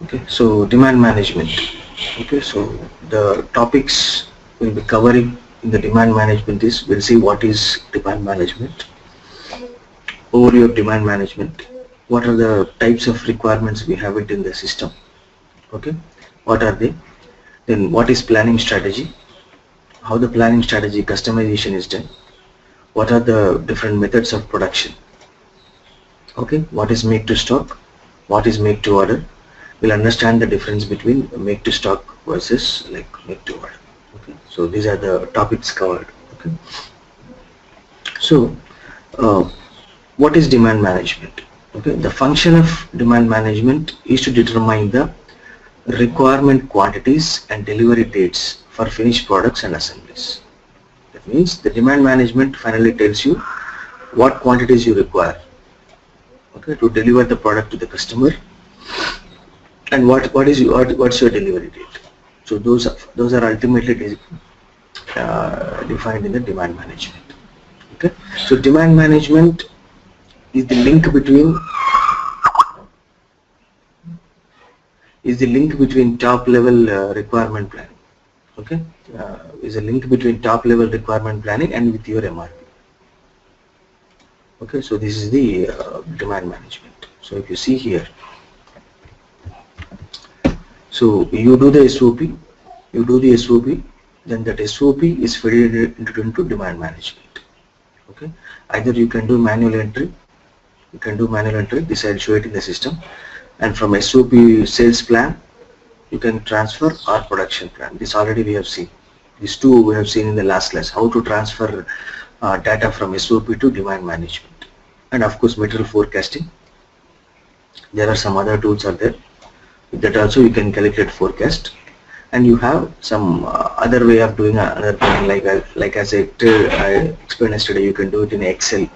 Okay, so demand management. Okay, so the topics we'll be covering in the demand management is, we'll see what is demand management, overview of demand management, what are the types of requirements we have it in the system, okay, what are they, then what is planning strategy, how the planning strategy customization is done, what are the different methods of production, okay, what is make to stock, what is make to order. We'll understand the difference between make to stock versus like make to order. Okay, so these are the topics covered. Okay, so what is demand management? Okay, the function of demand management is to determine the requirement quantities and delivery dates for finished products and assemblies. That means the demand management finally tells you what quantities you require, okay, to deliver the product to the customer, and what's your delivery date. So those are ultimately defined in the demand management. Okay, so demand management is the link between top level requirement planning. Okay, is a link between top level requirement planning and with your MRP. Okay, so this is the demand management. So if you see here, so you do the SOP, then that SOP is fed into demand management. Okay, either you can do manual entry, this I'll show it in the system, and from SOP sales plan you can transfer or production plan. This already we have seen. These two we have seen in the last class, how to transfer data from SOP to demand management, and of course material forecasting. There are some other tools are there. That also you can calculate forecast, and you have some other way of doing another thing, like as I explained yesterday, you can do it in Excel,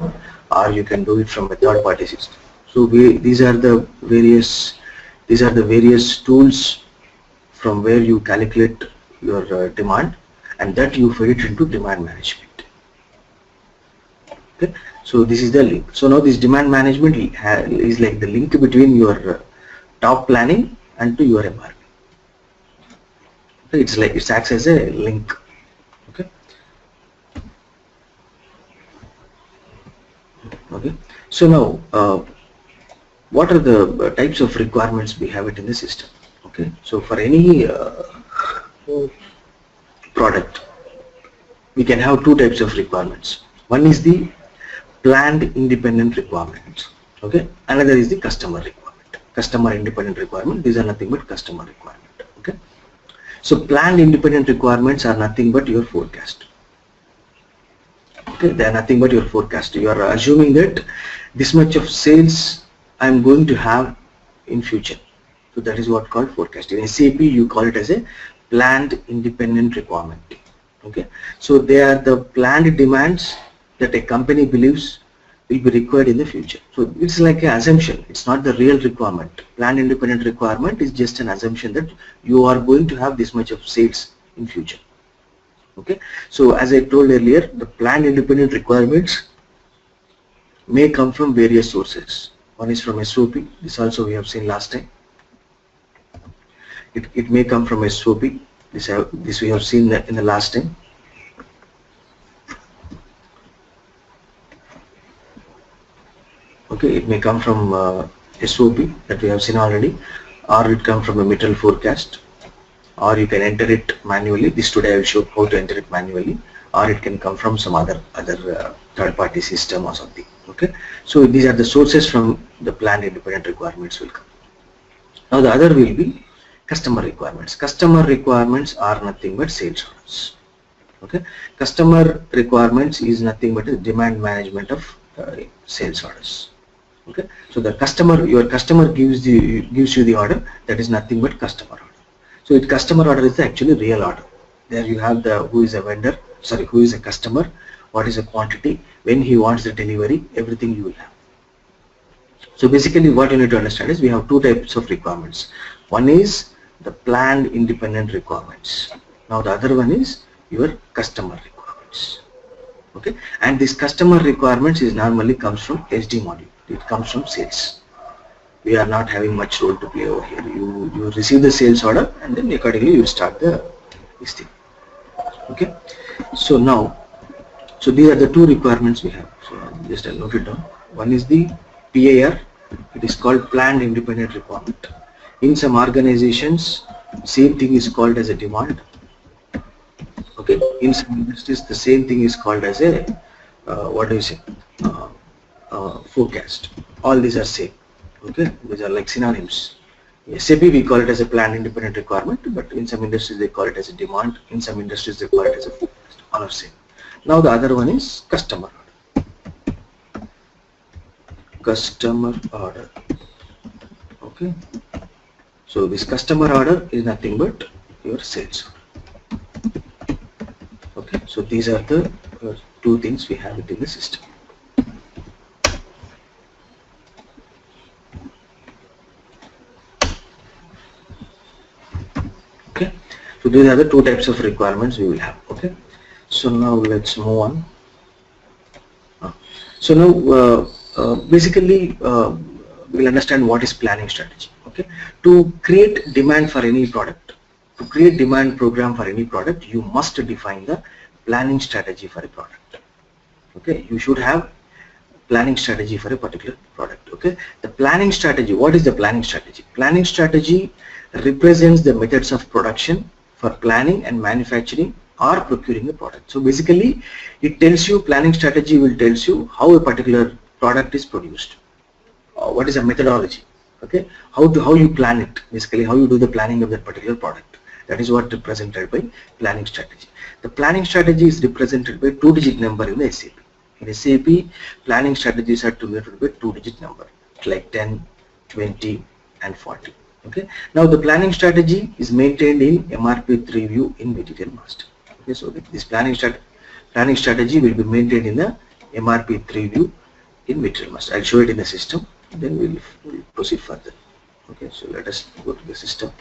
or you can do it from a third-party system. So these are the various tools from where you calculate your demand, and that you feed it into demand management. Okay, so this is the link. So now this demand management is like the link between your top planning and to your MRP. Okay, it acts as a link. Okay. Okay. So now, what are the types of requirements we have it in the system? Okay. So for any product, we can have two types of requirements. One is the planned independent requirements. Okay. Another is the customer requirement. Customer independent requirement. These are nothing but customer requirement. Okay. So planned independent requirements are nothing but your forecast. Okay, they are nothing but your forecast. You are assuming that this much of sales I am going to have in future. So that is what called forecast. In SAP you call it as a planned independent requirement. Okay. So they are the planned demands that a company believes will be required in the future. So it's like an assumption. It's not the real requirement. Planned independent requirement is just an assumption that you are going to have this much of sales in future. Okay. So as I told earlier, the planned independent requirements may come from various sources. One is from SOP. This also we have seen last time. It may come from SOP. This we have seen in the last time. Okay, it may come from SOP that we have seen already, or it come from a material forecast, or you can enter it manually. This today I will show how to enter it manually, or it can come from some other third-party system or something. Okay, so these are the sources from the planned independent requirements will come. Now the other will be customer requirements. Customer requirements are nothing but sales orders. Okay, customer requirements is nothing but a demand management of sales orders. Okay, so the your customer gives you the order, that is nothing but customer order. So the customer order is the actually real order. There you have the who is a customer, what is the quantity, when he wants the delivery, everything you will have. So basically what you need to understand is we have two types of requirements. One is the planned independent requirements. Now the other one is your customer requirements. Okay, and this customer requirements is normally comes from SD module. It comes from sales. we are not having much role to play over here. You receive the sales order and then accordingly you start this thing. Okay. So now, so these are the two requirements we have. So just I'll note it down. One is the PIR. It is called planned independent requirement. In some organizations, same thing is called as a demand. Okay. In some industries, the same thing is called as a what do you say? Forecast. All these are same. Okay. These are like synonyms. SAP we call it as a planned independent requirement, but in some industries they call it as a demand. In some industries they call it as a forecast. All are same. Now the other one is customer order. Customer order. Okay. So this customer order is nothing but your sales order. Okay. So these are the two things we have it in the system. Okay. So these are the two types of requirements we will have. Okay. So now let's move on. So now basically we'll understand what is planning strategy. Okay. To create demand for any product, to create demand program for any product, you must define the planning strategy for a product. Okay. You should have planning strategy for a particular product. Okay. The planning strategy, what is the planning strategy? Planning strategy represents the methods of production for planning and manufacturing or procuring a product. So basically it tells you, planning strategy will tells you how a particular product is produced, what is a methodology, okay, how you plan it, basically how you do the planning of that particular product. That is what represented by planning strategy. The planning strategy is represented by 2-digit number in the SAP. In SAP, planning strategies are denoted by 2-digit number like 10, 20 and 40. Okay. Now the planning strategy is maintained in MRP3 view in Material Master. Okay, so this planning strategy will be maintained in the MRP3 view in Material Master. I'll show it in the system, then we'll proceed further. Okay, so let us go to the system.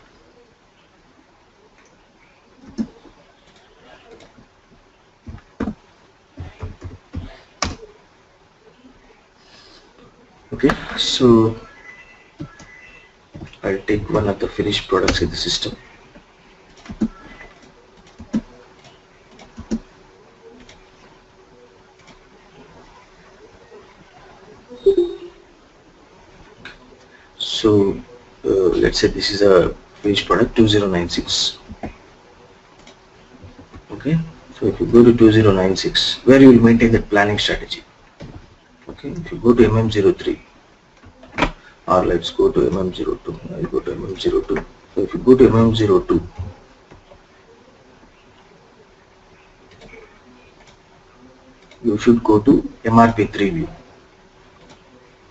Okay, so I'll take one of the finished products in the system. So let's say this is a finished product 2096. Okay, so if you go to 2096, where you will maintain the planning strategy. Okay, if you go to MM03, or let's go to MM02. I'll go to MM02. So if you go to MM02, you should go to MRP3 view.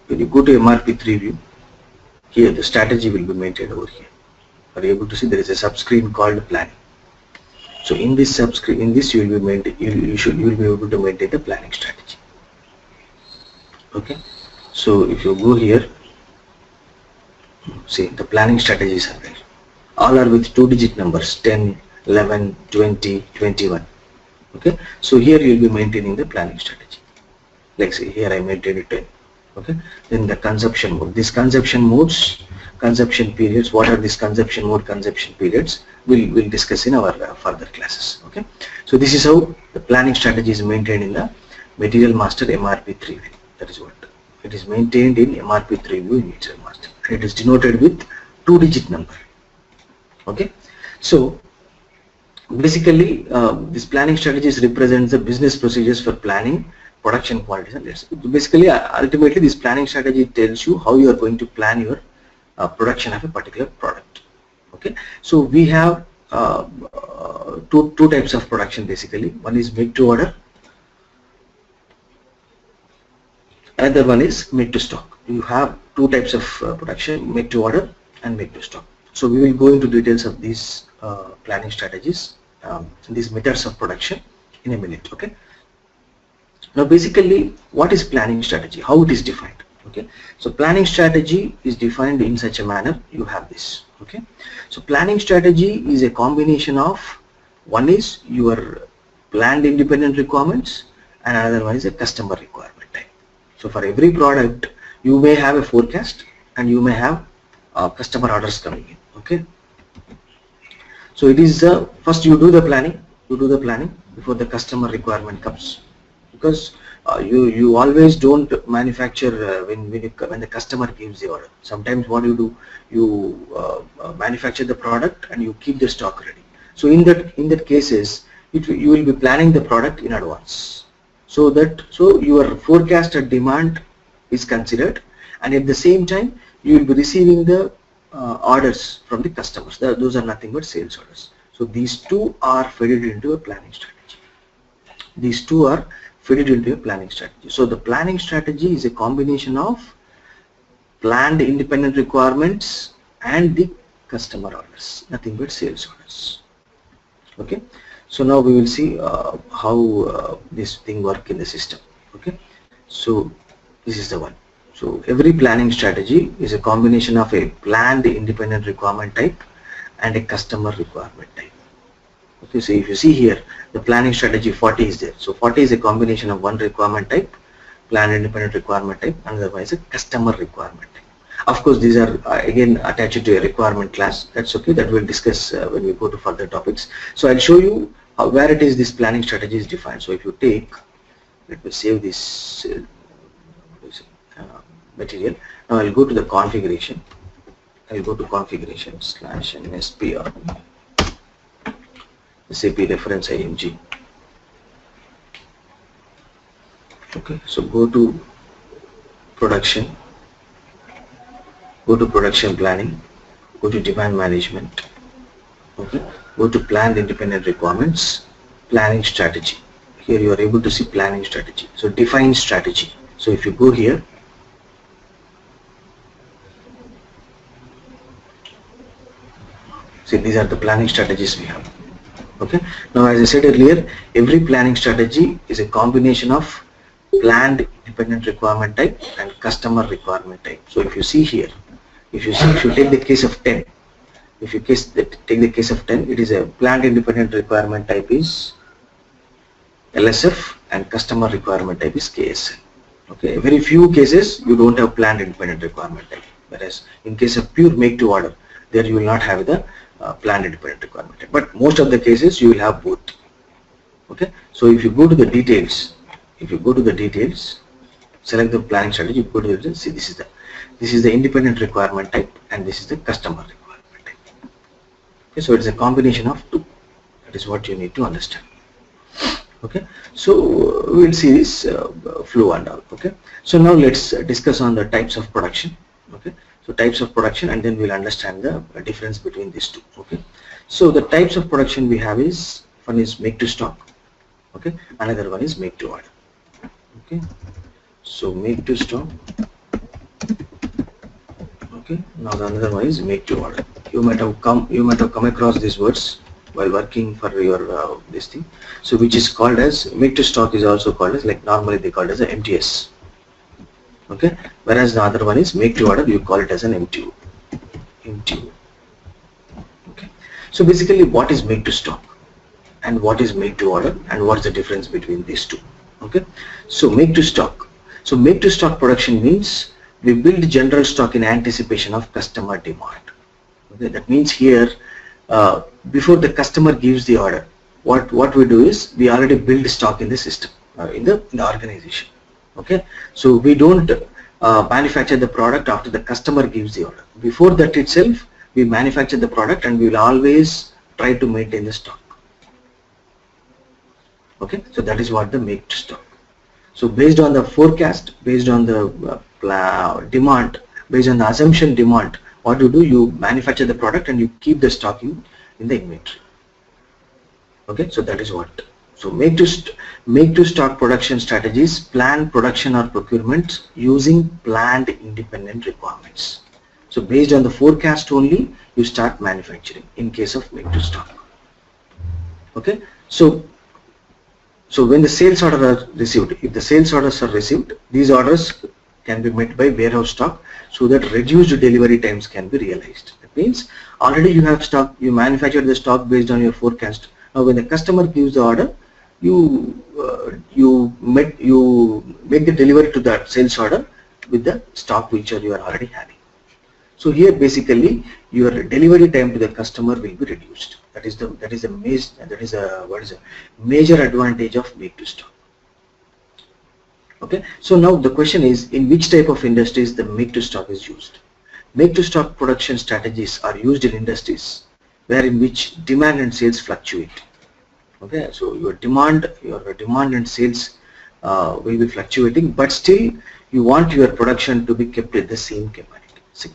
When you go to MRP3 view, here the strategy will be maintained over here. Are you able to see there is a subscreen called planning? So in this subscreen, in this you will be maintain, you will be able to maintain the planning strategy. Okay, so if you go here, see the planning strategies are there. All are with 2-digit numbers 10, 11, 20, 21. Okay, so here you will be maintaining the planning strategy. Like say here I maintained it 10. Okay, then the consumption mode. These consumption modes, consumption periods. What are these consumption mode, consumption periods? We'll discuss in our further classes. Okay, so this is how the planning strategy is maintained in the Material Master MRP3 view. That is what it is maintained in MRP3 view in Material Master. It is denoted with 2-digit number. Okay, so basically this planning strategies represents the business procedures for planning, production quantities and rates. Basically ultimately this planning strategy tells you how you are going to plan your production of a particular product. Okay, so we have two types of production basically. One is make to order, another one is make to stock. You have two types of production, make to order and make to stock. So we will go into details of these planning strategies, these methods of production in a minute. Okay, now basically what is planning strategy, how it is defined? Okay, so planning strategy is defined in such a manner. You have this. Okay, so planning strategy is a combination of, one is your planned independent requirements and another one is a customer requirement type. So for every product you may have a forecast and you may have customer orders coming in. Okay, so it is first you do the planning before the customer requirement comes, because you always don't manufacture when the customer gives the order. Sometimes what you do, you manufacture the product and you keep the stock ready. So in that cases, you will be planning the product in advance, so your forecasted demand is considered, and at the same time you will be receiving the orders from the customers. Those are nothing but sales orders. So these two are fed into a planning strategy. So the planning strategy is a combination of planned independent requirements and the customer orders, nothing but sales orders. Okay, so now we will see how this thing work in the system. Okay, so this is the one. So every planning strategy is a combination of a planned independent requirement type and a customer requirement type. Okay, so if you see here, the planning strategy 40 is there. So 40 is a combination of one requirement type, planned independent requirement type, and otherwise a customer requirement type. Of course, these are again attached to a requirement class. That's okay. That we'll discuss when we go to further topics. So I'll show you where it is this planning strategy is defined. So if you take, let me save this material. Now I'll go to the configuration. I'll go to configuration /NSPR SAP reference IMG. Okay, so go to production. Go to production planning, go to demand management, okay, go to planned independent requirements, planning strategy. Here you are able to see planning strategy. So define strategy. So if you go here, see, these are the planning strategies we have. Okay, now as I said earlier, every planning strategy is a combination of planned independent requirement type and customer requirement type. So if you see here, if you take the case of 10, take the case of 10, it is a planned independent requirement type is LSF and customer requirement type is KSL. Okay, very few cases you don't have planned independent requirement type, whereas in case of pure make to order, there you will not have the planned independent requirement type, but most of the cases you will have both. Okay, so if you go to the details, select the planning strategy, you go to the, see, this is the independent requirement type and this is the customer requirement type. Okay, so it's a combination of two. That is what you need to understand. Okay, so we'll see this flow and all. Okay, so now let's discuss on the types of production. Okay, so types of production, and then we'll understand the difference between these two. Okay, so the types of production we have is, one is make to stock. Okay, another one is make to order. Okay, so make to stock. Okay, now the another one is make to order. You might have come across these words while working for your this thing. So which is called as make to stock is also called as, like normally they call it as a MTS. Okay, whereas the other one is make to order, you call it as an MTO. Okay, so basically what is make to stock and what is make to order and what's the difference between these two? Okay, so make to stock. So make to stock production means we build general stock in anticipation of customer demand. Okay, that means here before the customer gives the order, what we do is we already build stock in the system, in the organization. Okay, so we don't manufacture the product after the customer gives the order. Before that itself, we manufacture the product and we will always try to maintain the stock. Okay, so that is what the make to stock. So based on the forecast, based on the demand, based on the assumption demand, what you do, you manufacture the product and you keep the stock in the inventory. Okay, so that is what. So make to stock production strategies plan production or procurement using planned independent requirements. So based on the forecast only, you start manufacturing in case of make to stock. Okay, so when the sales orders are received, if the sales orders are received, these orders can be met by warehouse stock so that reduced delivery times can be realized. That means already you have stock, you manufacture the stock based on your forecast. Now when the customer gives the order, you make the delivery to that sales order with the stock which you are already having. So here basically your delivery time to the customer will be reduced. That is a major advantage of make to stock. Okay, so now the question is, in which type of industries the make to stock is used? Make to stock production strategies are used in industries where in which demand and sales fluctuate. Okay, so your demand and sales will be fluctuating, but still you want your production to be kept at the same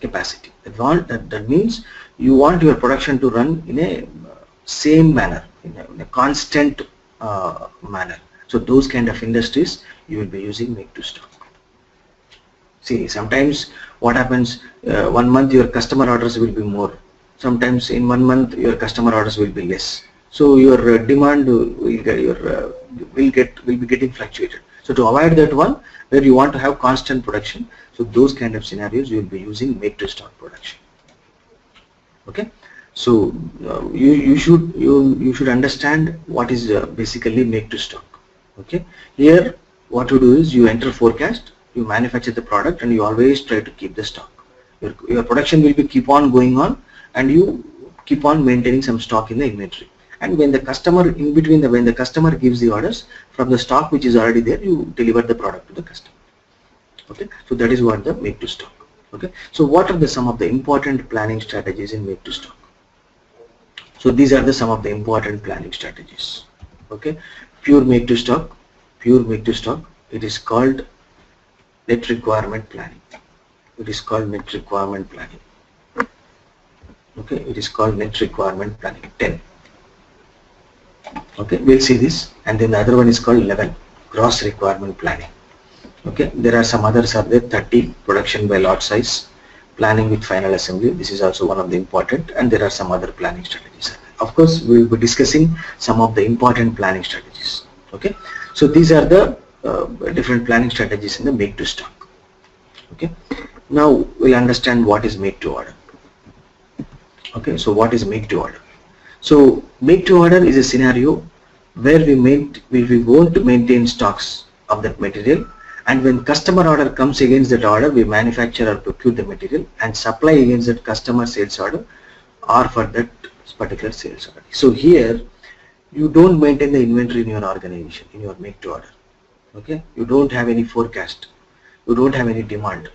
capacity. That means you want your production to run in a same manner, in a constant manner. So those kind of industries you will be using make to stock. See, sometimes what happens, 1 month your customer orders will be more. Sometimes in 1 month your customer orders will be less. So your demand will be getting fluctuated. So to avoid that one, where you want to have constant production, so those kind of scenarios you will be using make to stock production. Okay, so you should understand what is basically make to stock. Okay, here what you do is you enter forecast, you manufacture the product, and you always try to keep the stock. Your production will be keep on going on, and you keep on maintaining some stock in the inventory. And when the customer when the customer gives the orders, from the stock which is already there, you deliver the product to the customer. Okay, so that is what the make to stock. Okay, so what are some of the important planning strategies in make to stock? So these are some of the important planning strategies. Okay, pure make to stock, it is called net requirement planning. It is called net requirement planning. Okay, it is called net requirement planning 10. Okay, we'll see this, and then the other one is called 11, gross requirement planning. Okay, there are some others are there, 30, production by lot size, planning with final assembly. This is also one of the important, and there are some other planning strategies. Of course, we will be discussing some of the important planning strategies. Okay, so these are the different planning strategies in the make to stock. Okay, now we'll understand what is make to order. Okay, so what is make to order? So make to order is a scenario where we want to maintain stocks of that material, and when customer order comes against that order, we manufacture or procure the material and supply against that customer sales order or for that particular sales order. So here you don't maintain the inventory in your organization, in your make to order. Okay, you don't have any forecast, you don't have any demand.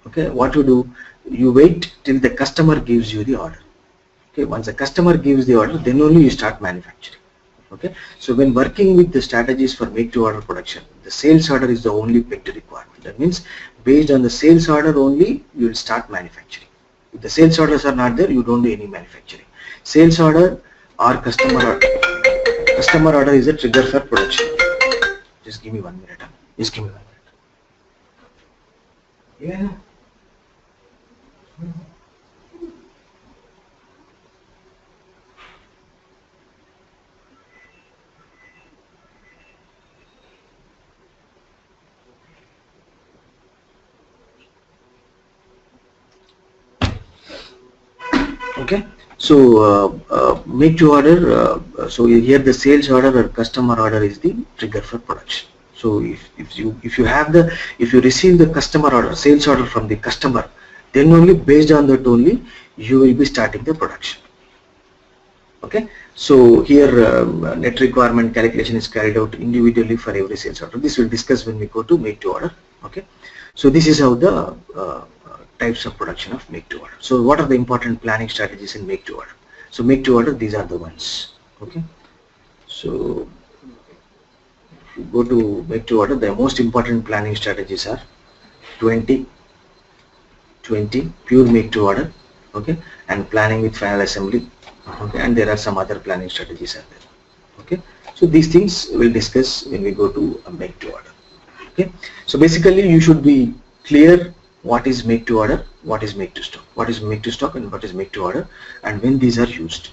Okay, what you do, you wait till the customer gives you the order. Okay, once the customer gives the order, then only you start manufacturing. Okay, so when working with the strategies for make to order production, the sales order is the only pegged requirement. That means based on the sales order only you will start manufacturing. If the sales orders are not there, you don't do any manufacturing. Sales order or customer order is a trigger for production. Just give me 1 minute. Just give me 1 minute. Yeah. Okay, so make to order, so here the sales order or customer order is the trigger for production. So if you receive the customer order, sales order from the customer, then only based on that only you will be starting the production. Okay, so here net requirement calculation is carried out individually for every sales order. This we'll discuss when we go to make to order. Okay, so this is how the types of production of make to order. So what are the important planning strategies in make to order? So make to order, these are the ones. Okay, so if you go to make to order, the most important planning strategies are 20 pure make to order, okay, and planning with final assembly, okay, and there are some other planning strategies are there. Okay, so these things we'll discuss when we go to a make to order. Okay, so basically you should be clear what is make to order, what is make to stock, what is make to stock, and what is make to order, and when these are used.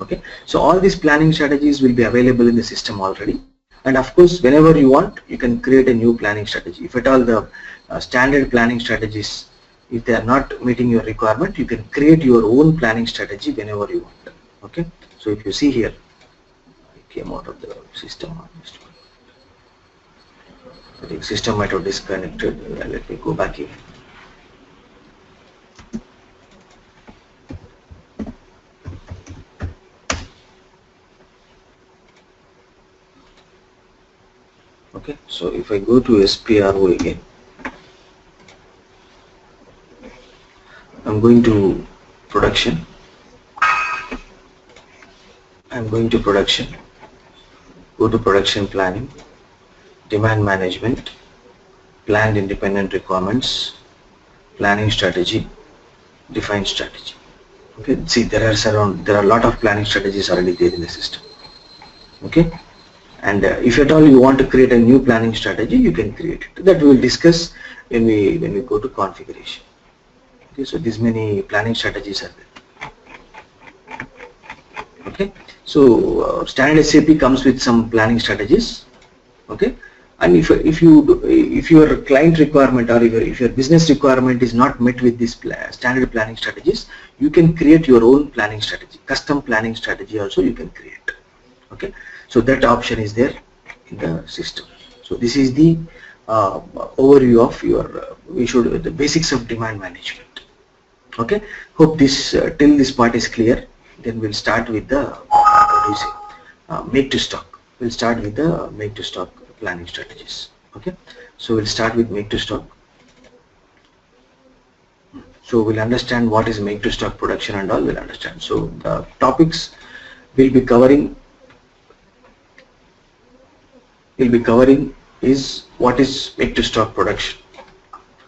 Okay, so all these planning strategies will be available in the system already, and of course whenever you want you can create a new planning strategy. If at all the standard planning strategies, if they are not meeting your requirement, you can create your own planning strategy whenever you want. Okay, so if you see here, I came out of the system. I think system might have disconnected. Let me go back here. Okay, so if I go to SPRO again, I'm going to production. I'm going to production. Go to production planning, demand management, planned independent requirements, planning strategy, define strategy. Okay, see there are a lot of planning strategies already there in the system. Okay, and if at all you want to create a new planning strategy, you can create it. That we will discuss when we go to configuration. Okay, so these many planning strategies are there. Okay, so standard SAP comes with some planning strategies. Okay, and if your client requirement or if your business requirement is not met with this standard planning strategies, you can create your own planning strategy, custom planning strategy also you can create. Okay, so that option is there in the system. So this is the overview of your the basics of demand management. Okay, hope this till this part is clear. Then we'll start with the make to stock. We'll start with the make to stock planning strategies. Okay, so we'll start with make to stock. So we'll understand what is make to stock production and all. We'll understand. So the topics we'll be covering is what is make to stock production.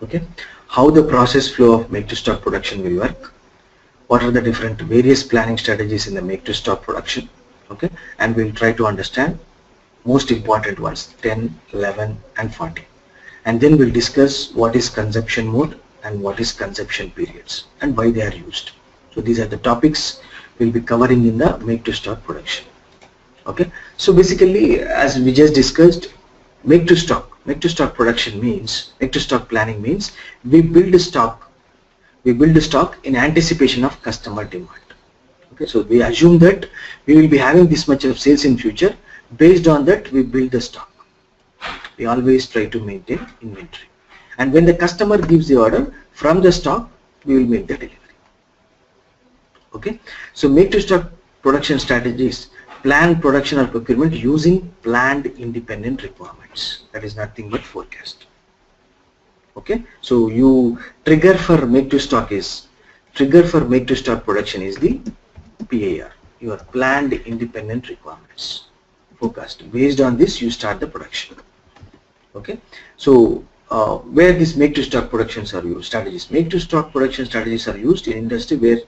Okay, how the process flow of make to stock production will work, what are the different various planning strategies in the make to stock production. Okay, and we'll try to understand most important ones 10, 11 and 40, and then we'll discuss what is consumption mode and what is consumption periods and why they are used. So these are the topics we'll be covering in the make to stock production. Okay, so basically as we just discussed, make to stock production means, make to stock planning means we build a stock in anticipation of customer demand. Okay, so we assume that we will be having this much of sales in future. Based on that, we build the stock. We always try to maintain inventory, and when the customer gives the order, from the stock we will make the delivery. Okay, so make to stock production strategies plan production or procurement using planned independent requirements. That is nothing but forecast. Okay, so you trigger for make to stock production is the PIR, your planned independent requirements forecast. Based on this, you start the production. Okay, so where these make to stock productions are used, strategies. Make to stock production strategies are used in industry where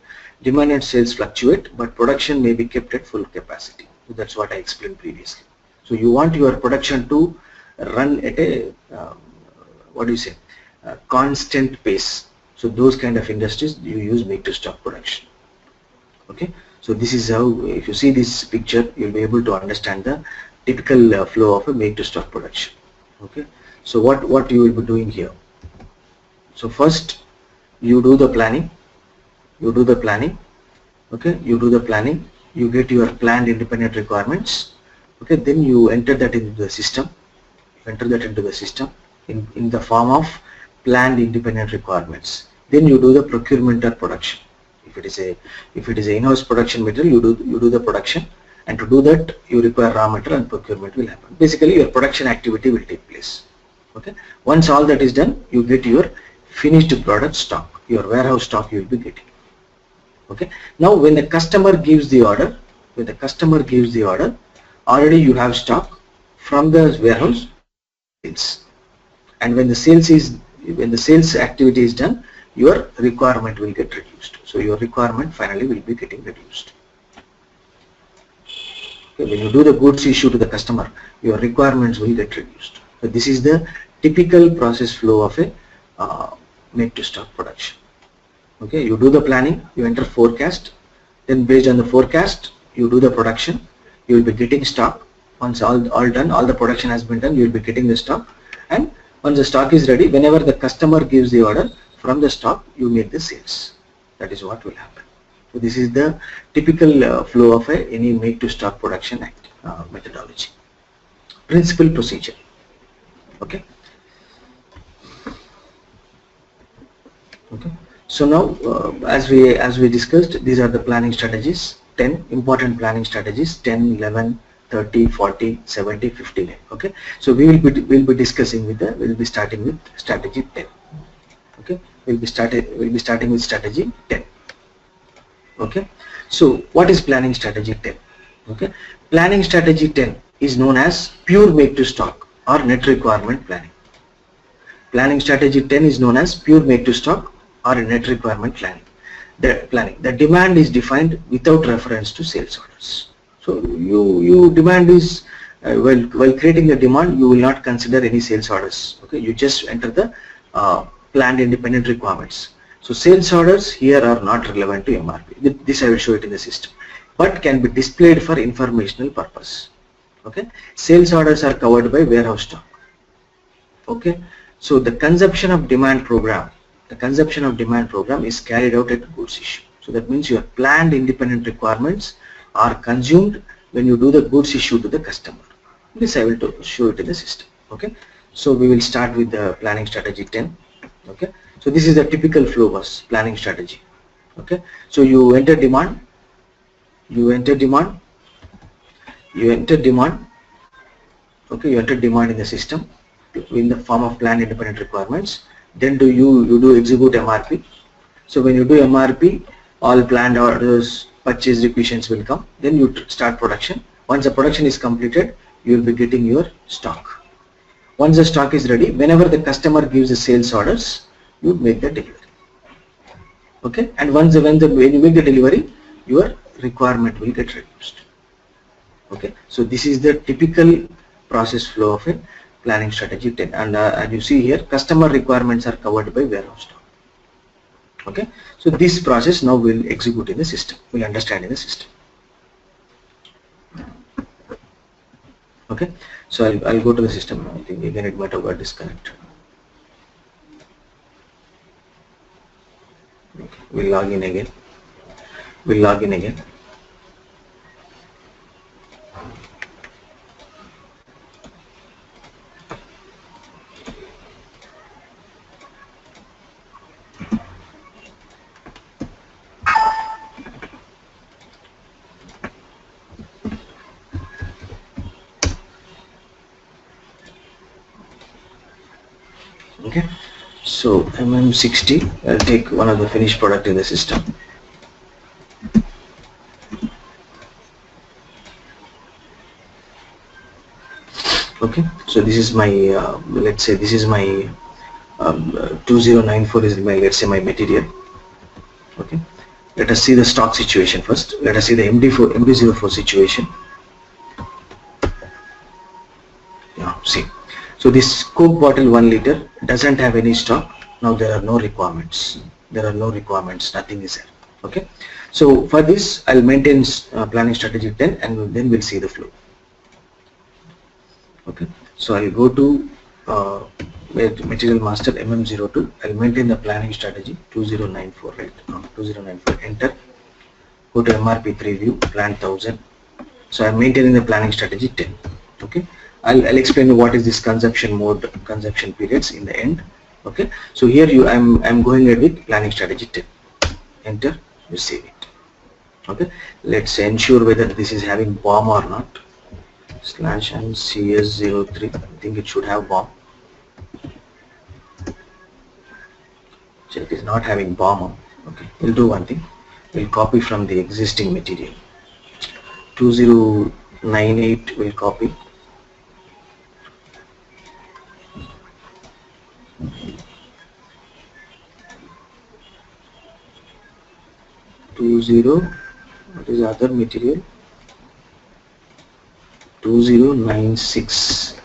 demand and sales fluctuate, but production may be kept at full capacity. So that's what I explained previously. So you want your production to run at a constant pace. So those kind of industries you use make to stock production. Okay, so this is how, if you see this picture, you'll be able to understand the typical flow of a make to stock production. Okay, so what you will be doing here. So first you do the planning. Okay, you do the planning, you get your planned independent requirements. Okay, then you enter that into the system. In the form of planned independent requirements. Then you do the procurement or production. If it is a in-house production material, you do the production, and to do that you require raw material and procurement will happen. Basically your production activity will take place. Okay, once all that is done, you get your finished product stock, your warehouse stock you will be getting. Okay, now when the customer gives the order, already you have stock from the warehouse, and when the sales activity is done, your requirement will get reduced. So your requirement finally will be getting reduced. Okay, when you do the goods issue to the customer, your requirements will get reduced. So this is the typical process flow of a make to stock production. Okay, you do the planning, you enter forecast, then based on the forecast you do the production, you will be getting stock. Once all done, all the production has been done, you will be getting the stock, and once the stock is ready, whenever the customer gives the order, from the stock you make the sales. That is what will happen. So this is the typical flow of any make to stock production methodology. Principal procedure. Okay. So now as we discussed, these are the planning strategies, 10 important planning strategies, 10, 11, 30, 40, 70, 59. Okay, so we'll be discussing with we'll be starting with strategy 10. Okay, we'll be starting with strategy 10. Okay, so what is planning strategy 10? Okay, planning strategy 10 is known as pure make to stock or net requirement planning. Planning strategy 10 is known as pure make to stock or net requirement planning. The demand is defined without reference to sales orders. So you demand is while creating the demand, you will not consider any sales orders. Okay, you just enter the planned independent requirements. So sales orders here are not relevant to MRP. This I will show it in the system, but can be displayed for informational purpose. Okay, sales orders are covered by warehouse stock. Okay, so the consumption of demand program is carried out at goods issue. So that means your planned independent requirements are consumed when you do the goods issue to the customer. This I will show it in the system. Okay, so we will start with the planning strategy 10. Okay, so this is the typical flow bus planning strategy. Okay, so you enter demand, okay, you enter demand in the system in the form of planned independent requirements. Then you do execute MRP. So when you do MRP, all planned orders, purchase requisitions will come. Then you start production. Once the production is completed, you will be getting your stock. Once the stock is ready, whenever the customer gives the sales orders, you make the delivery. Okay, and when you make the delivery, your requirement will get reduced. Okay, so this is the typical process flow of a planning strategy 10, and as you see here, customer requirements are covered by warehouse stock. Okay, so this process now will execute in the system, will understand in the system. Okay, so I'll go to the system. I think again it might have got disconnected. Okay, we'll log in again. Okay, so MM60, I'll take one of the finished product in the system. Okay, so this is my let's say this is my 2094 is my, let's say, my material. Okay, let us see the stock situation first. Let us see the MD04 situation. Now see, so this Coke bottle 1 liter doesn't have any stock. Now there are no requirements. Nothing is there. Okay, so for this I'll maintain planning strategy 10, and then we'll see the flow. Okay, so I'll go to material master MM02. I'll maintain the planning strategy 2094, right? 2094, enter. Go to MRP preview, plan 1000. So I'm maintaining the planning strategy 10. Okay, I'll explain what is this consumption mode, consumption periods in the end. Okay, so here I'm going ahead with planning strategy 10. Enter, you save it. Okay, let's ensure whether this is having BOM or not. /CS03, I think it should have BOM. So it is not having BOM. Okay, we'll do one thing. We'll copy from the existing material. 2098 will copy. What is the other material? 2096.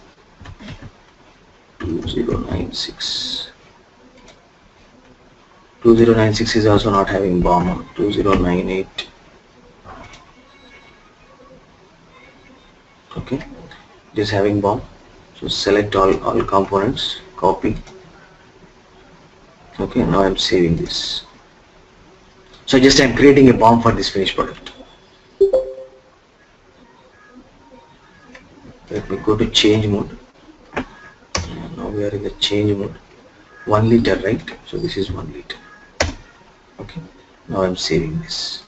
2096 is also not having BOM. 2098. Okay, it is having BOM. So select all components, copy. Okay, now I'm saving this. So just I'm creating a BOM for this finished product. Let me go to change mode. Now we are in the change mode. 1 liter, right? So this is 1 liter. Okay, now I'm saving this.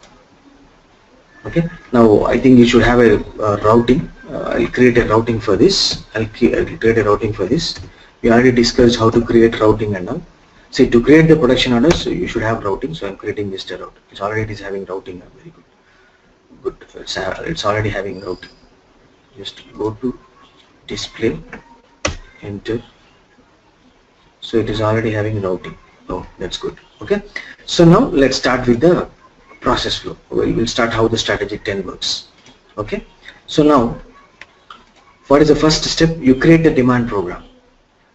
Okay, now I think you should have a routing. I'll create a routing for this. I'll create a routing for this. We already discussed how to create routing and all. See, to create the production orders, so you should have routing. So I'm creating just a routing. It's already having routing. Very good. Good. It's already having routing. Just go to display, enter. So it is already having routing. Oh, that's good. Okay. So now let's start with the process flow. We'll start how the strategy 10 works. Okay. So now, what is the first step? You create the demand program.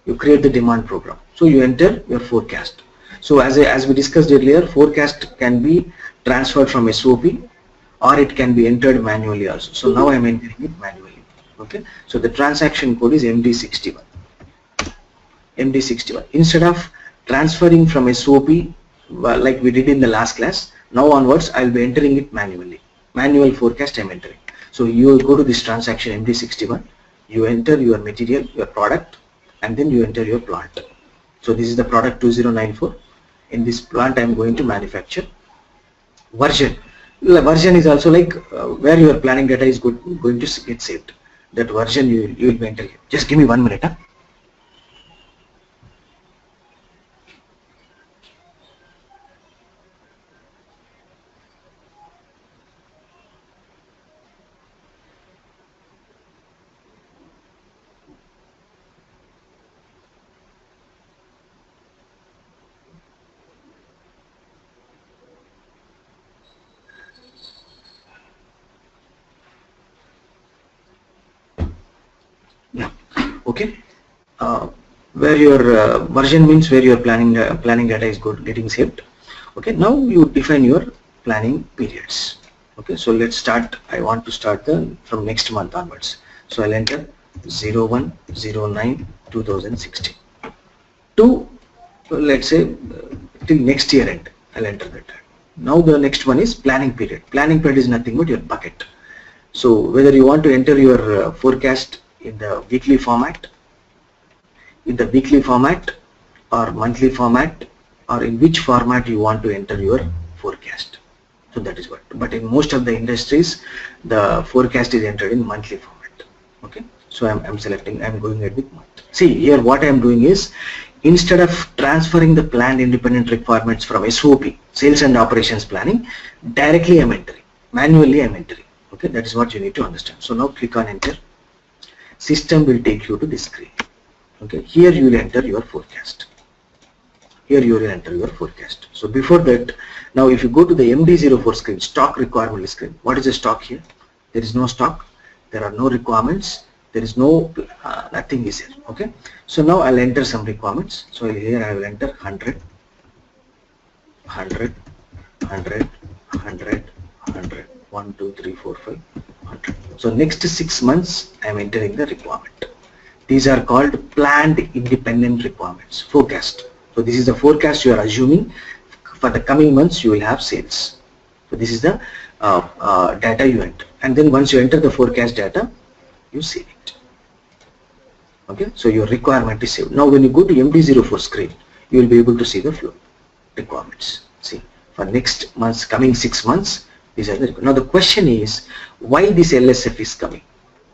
You create the demand program. So you enter your forecast. So as we discussed earlier, forecast can be transferred from SOP or it can be entered manually also. So now I'm entering it manually. Okay. So the transaction code is MD61. MD61. Instead of transferring from SOP like we did in the last class, now onwards I'll be entering it manually. Manual forecast I'm entering. So you will go to this transaction MD61, you enter your material, your product, and then you enter your plant. So this is the product 2094. In this plant I'm going to manufacture. Version. The version is also like where your planning data is going to get saved. That version you will be entering. Just give me 1 minute. Huh? Yeah. Okay. Where your version means where your planning data is getting saved. Okay. Now you define your planning periods. Okay. So let's start. I want to start from next month onwards. So I'll enter 01/09/2016 to let's say till next year end. I'll enter that. Now the next one is planning period. Planning period is nothing but your bucket. So whether you want to enter your forecast in the weekly format, or monthly format, or in which format you want to enter your forecast. So that is what. But in most of the industries, the forecast is entered in monthly format. Okay. So I'm selecting. I'm going ahead with month. See here, what I'm doing is instead of transferring the planned independent requirements from SOP, sales and operations planning, directly I'm entering. Manually I'm entering. Okay. That is what you need to understand. So now click on enter. System will take you to this screen. Okay, here you will enter your forecast. So before that, now if you go to the MD04 screen, stock requirement screen, what is the stock here? There is no stock, there are no requirements, there is no, nothing is here. Okay, so now I'll enter some requirements. So here I will enter 100, 100, 100, 100, 100, 1, 2, 3, 4, 5, 100. So next 6 months I am entering the requirement. These are called planned independent requirements, forecast. So this is the forecast you are assuming for the coming months you will have sales. So this is the data you enter, and then once you enter the forecast data, you save it. Okay, so your requirement is saved. Now when you go to MD04 screen, you will be able to see the flow requirements. See, for next month's coming 6 months, these are the. Now the question is, why this LSF is coming?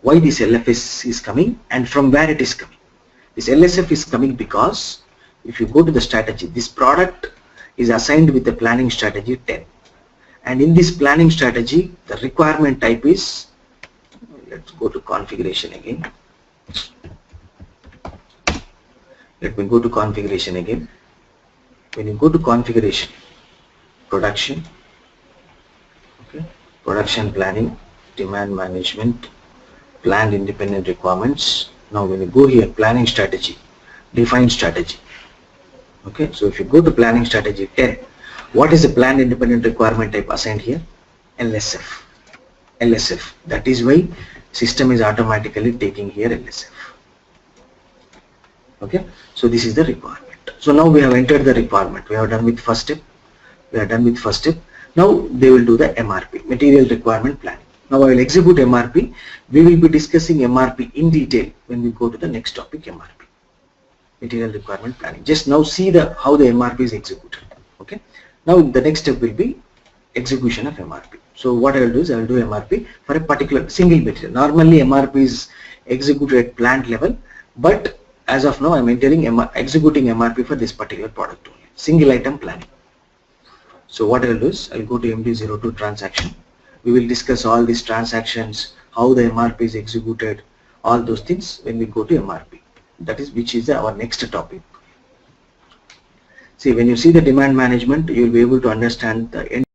Why this LFS is coming and from where it is coming? This LSF is coming because if you go to the strategy, this product is assigned with the planning strategy 10. And in this planning strategy, the requirement type is, let's go to configuration again. Let me go to configuration again. When you go to configuration, production, okay, production planning, demand management, planned independent requirements. Now when you go here, planning strategy, define strategy. Okay, so if you go to planning strategy 10, what is the planned independent requirement type assigned here? LSF. LSF. That is why system is automatically taking here LSF. Okay, so this is the requirement. So now we have entered the requirement. We have done with first step. Now they will do the MRP, material requirement planning. Now I will execute MRP. We will be discussing MRP in detail when we go to the next topic, MRP, material requirement planning. Just now see how the MRP is executed. Okay. Now the next step will be execution of MRP. So what I will do is I will do MRP for a particular single material. Normally MRP is executed at plant level, but as of now I am executing MRP for this particular product only. Single item planning. So what I will do is I will go to MD02 transaction. We will discuss all these transactions, how the MRP is executed, all those things when we go to MRP. That is which is our next topic. See, when you see the demand management, you will be able to understand the end